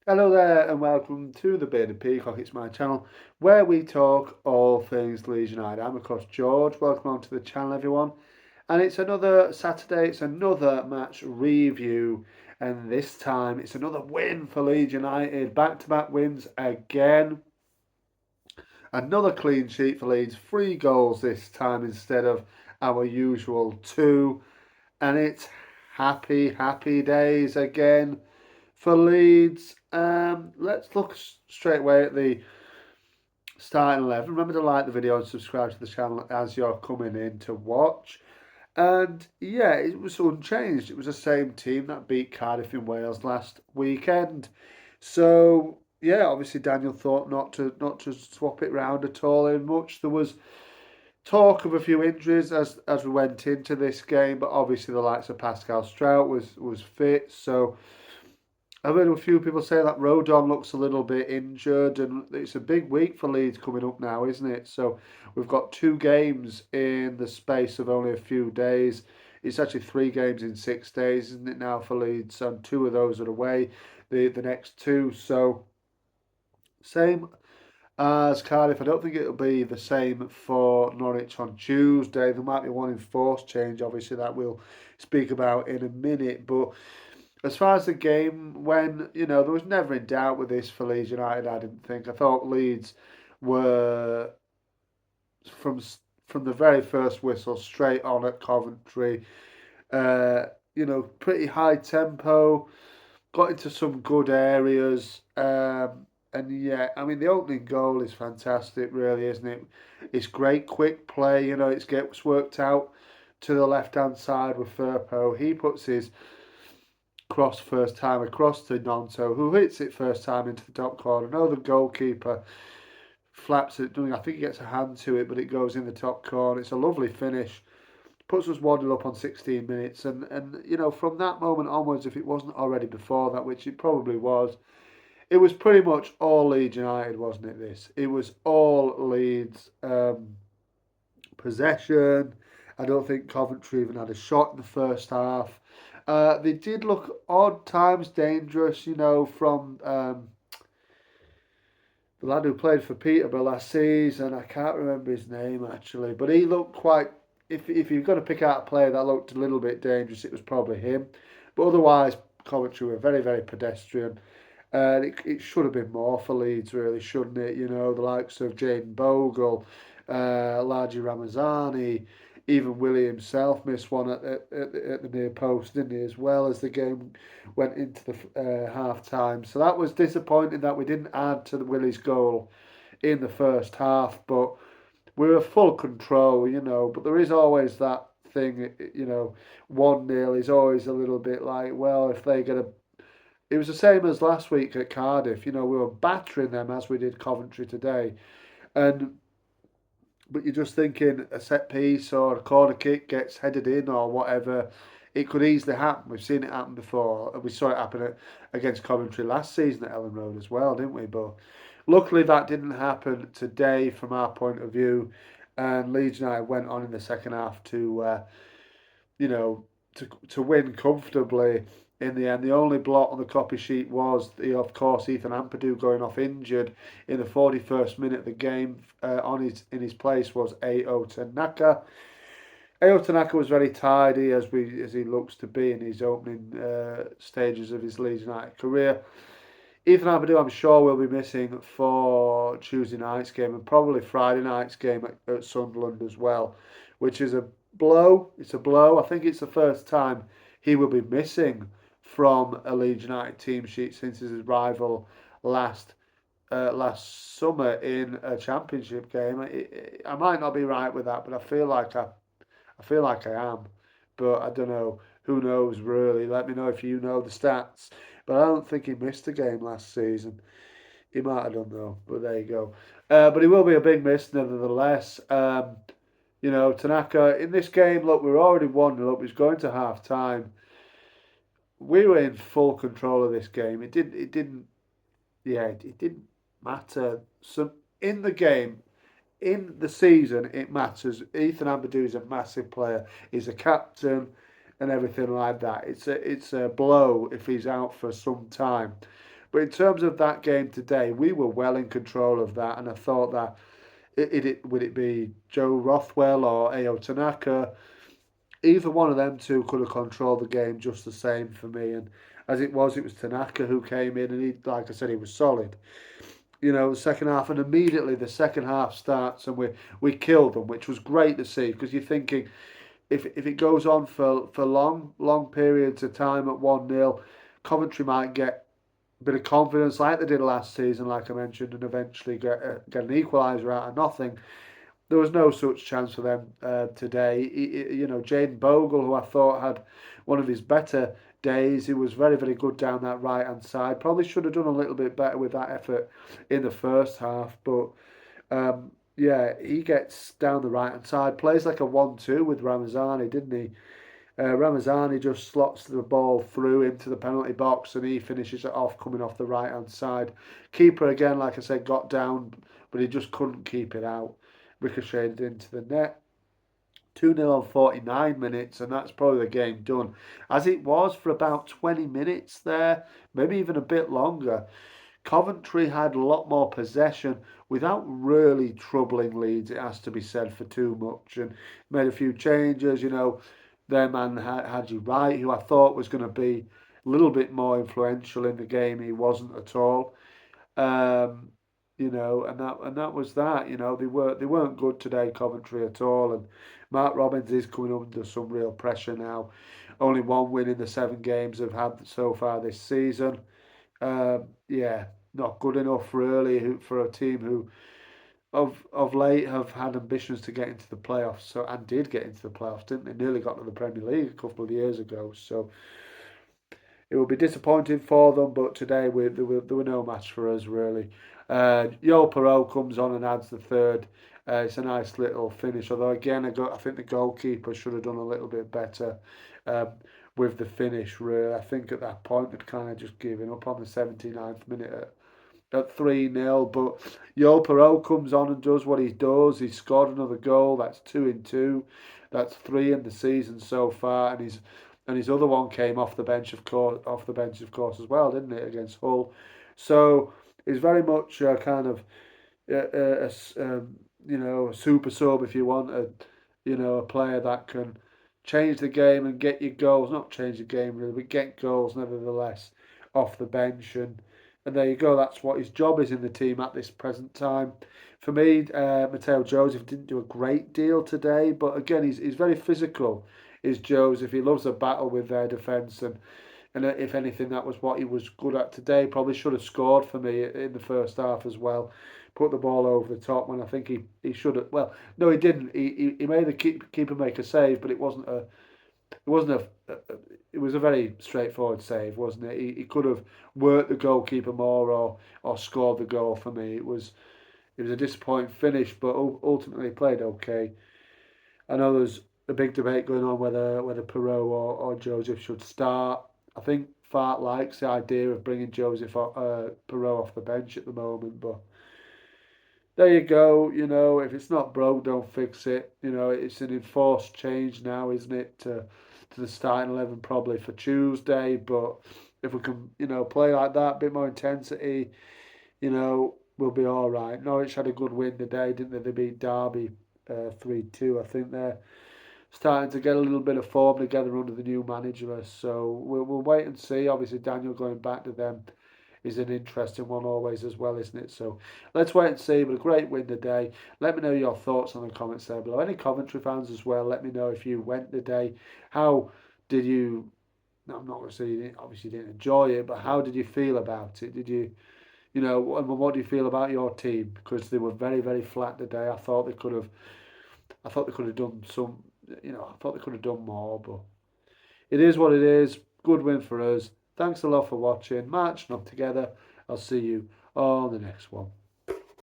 Hello there and welcome to the Bearded Peacock. It's my channel where we talk all things Leeds United. I'm of course George. Welcome on to the channel, everyone. And it's another Saturday. It's another match review, and this time it's another win for Leeds United. Back-to-back wins again. Another clean sheet for Leeds. 3 goals this time instead of our usual two, and it's happy days again for Leeds. Let's look straight away at the starting 11. Remember to like the video and subscribe to the channel as you're coming in to watch. And yeah, it was unchanged. It was the same team that beat Cardiff in Wales last weekend. So yeah, obviously Daniel thought not to swap it round at all in much. There was talk of a few injuries as we went into this game, but obviously the likes of Pascal Strout was fit, so I've heard a few people say that Rodon looks a little bit injured, and it's a big week for Leeds coming up now, isn't it? So we've got 2 games in the space of only a few days. It's actually 3 games in 6 days, isn't it now for Leeds? And 2 of those are away, the next two. So same as Cardiff. I don't think it'll be the same for Norwich on Tuesday. There might be one enforced change, obviously, that we'll speak about in a minute, but as far as the game went, there was never in doubt with this for Leeds United. I didn't think. I thought Leeds were from from the very first whistle straight on at Coventry. Pretty high tempo. Got into some good areas. And yeah, I mean the opening goal is fantastic, really, isn't it? It's great, quick play. It gets worked out to the left hand side with Firpo. He puts his cross first time across to Nonto, who hits it first time into the top corner. No, the goalkeeper flaps it. I think he gets a hand to it, but it goes in the top corner. It's a lovely finish. Puts us 1-0 up on 16 minutes. And from that moment onwards, if it wasn't already before that, which it probably was, it was pretty much all Leeds United, wasn't it, this? It was all Leeds possession. I don't think Coventry even had a shot in the first half. They did look odd times dangerous, from the lad who played for Peterborough last season. I can't remember his name actually, but he looked quite. If you're going to pick out a player that looked a little bit dangerous, it was probably him. But otherwise, Coventry were very, very pedestrian. It should have been more for Leeds, really, shouldn't it? The likes of Jane Bogle, Largi Ramazani, even Willie himself missed one at the near post, didn't he, as well as the game went into the half time. So that was disappointing that we didn't add to the Willie's goal in the first half, but we were full control, But there is always that thing, 1-0 is always a little bit like, well, if they get a it was the same as last week at Cardiff. We were battering them as we did Coventry today. And but you're just thinking a set piece or a corner kick gets headed in or whatever. It could easily happen. We've seen it happen before. We saw it happen against Coventry last season at Elland Road as well, didn't we? But luckily that didn't happen today from our point of view. And Leeds United went on in the second half you know, to win comfortably in the end. The only blot on the copy sheet was, of course, Ethan Ampadu going off injured in the 41st minute of the game. In his place was A.O. Tanaka. A.O. Tanaka was very tidy as he looks to be in his opening stages of his Leeds United career. Ethan Ampadu, I'm sure, will be missing for Tuesday night's game and probably Friday night's game at Sunderland as well, which is a blow. It's a blow. I think it's the first time he will be missing from a Leeds United team sheet since his arrival last summer in a championship game. I might not be right with that, but I feel like I am. But I don't know. Who knows really? Let me know if you know the stats. But I don't think he missed a game last season. He might have done though. But there you go. But he will be a big miss nevertheless. Tanaka in this game. Look, we were already 1-0 up. He's going to half time. We were in full control of this game. It didn't. It didn't. Yeah, it didn't matter. So in the game, in the season, it matters. Ethan Ampadu is a massive player. He's a captain and everything like that. It's a blow if he's out for some time. But in terms of that game today, we were well in control of that, and I thought that would it be Joe Rothwell or Ao Tanaka, either one of them two could have controlled the game just the same for me. And as it was Tanaka who came in, and he, like I said, he was solid. The second half, and immediately the second half starts, and we killed them, which was great to see because you're thinking if it goes on for long periods of time at 1-0, Coventry might get a bit of confidence like they did last season, like I mentioned, and eventually get an equaliser out of nothing. There was no such chance for them today. Jaden Bogle, who I thought had one of his better days, he was very, very good down that right hand side. Probably should have done a little bit better with that effort in the first half, but yeah, he gets down the right hand side, plays like a 1-2 with Ramazani, didn't he? Ramazani just slots the ball through into the penalty box and he finishes it off coming off the right hand side. Keeper again, like I said, got down, but he just couldn't keep it out. Ricocheted into the net. 2-0 on 49 minutes, and that's probably the game done. As it was for about 20 minutes there, maybe even a bit longer. Coventry had a lot more possession without really troubling Leeds, it has to be said, for too much, and made a few changes. Their man Haji Wright, who I thought was going to be a little bit more influential in the game, he wasn't at all. Um, and that was that. They weren't good today, Coventry at all, and Mark Robbins is coming under some real pressure now. Only one win in the 7 games they've had so far this season. Yeah, not good enough really for a team who of late have had ambitions to get into the playoffs. So and did get into the playoffs, didn't they? Nearly got to the Premier League a couple of years ago. So it will be disappointing for them, but today there were no match for us really. Yo Perot comes on and adds the third. It's a nice little finish, although again I think the goalkeeper should have done a little bit better um, with the finish. Really, I think at that point they'd kind of just given up on the 79th minute at 3-0. But Yo Perot comes on and does what he does. He's scored another goal. That's 2 in 2. That's 3 in the season so far, and his other one came off the bench, of course, as well, didn't it, against Hull? So he's very much kind of a super sub, if you want, a player that can change the game and get you goals. Not change the game really, but get goals nevertheless off the bench. And there you go. That's what his job is in the team at this present time. For me, Mateo Joseph didn't do a great deal today, but again, he's very physical. Is Joseph? He loves a battle with their defence, and if anything, that was what he was good at today. Probably should have scored for me in the first half as well. Put the ball over the top when I think he should have. Well, no, he didn't. He made the keeper make a save, but it was a very straightforward save, wasn't it? He could have worked the goalkeeper more or scored the goal for me. It was a disappointing finish, but ultimately played okay. I know there's a big debate going on whether Perot or Joseph should start. I think Fart likes the idea of bringing Perot off the bench at the moment, but there you go. If it's not broke, don't fix it. It's an enforced change now, isn't it, to the starting 11 probably for Tuesday. But if we can, play like that, a bit more intensity, we'll be all right. Norwich had a good win today, didn't they? They beat Derby 3-2. I think they're starting to get a little bit of form together under the new manager. So we'll wait and see. Obviously, Daniel going back to them is an interesting one always as well, isn't it? So let's wait and see. But a great win today. Let me know your thoughts on the comments there below. Any Coventry fans as well, let me know if you went today. How did you? I'm not going to say obviously you didn't enjoy it, but how did you feel about it? Did you, and what do you feel about your team? Because they were very, very flat today. I thought they could have done some. I thought they could have done more, but it is what it is. Good win for us. Thanks a lot for watching. Marching up together. I'll see you on the next one.